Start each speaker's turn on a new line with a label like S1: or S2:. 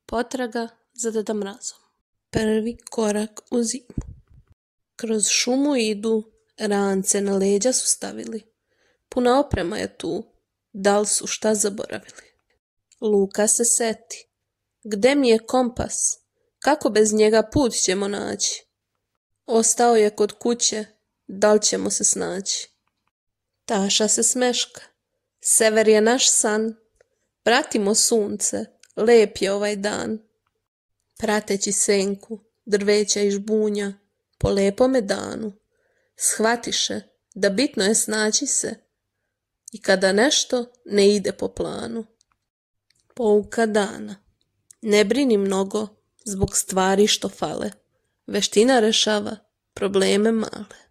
S1: Potraga za Deda Mrazom. Prvi korak u zimu. Kroz šumu idu, rance na leđa su stavili. Puna oprema je tu, da li su šta zaboravili? Luka se seti. Gde mi je kompas? Kako bez njega put ćemo naći? Ostao je kod kuće, da li ćemo se snaći? Taša se smeška. Sever je naš san. Pratimo sunce, lep je ovaj dan. Prateći senku, drveća i žbunja, po lepome danu, shvatiše da bitno je snaći se i kada nešto ne ide po planu. Pouka dana. Ne brini mnogo zbog stvari što fale. Veština rešava probleme male.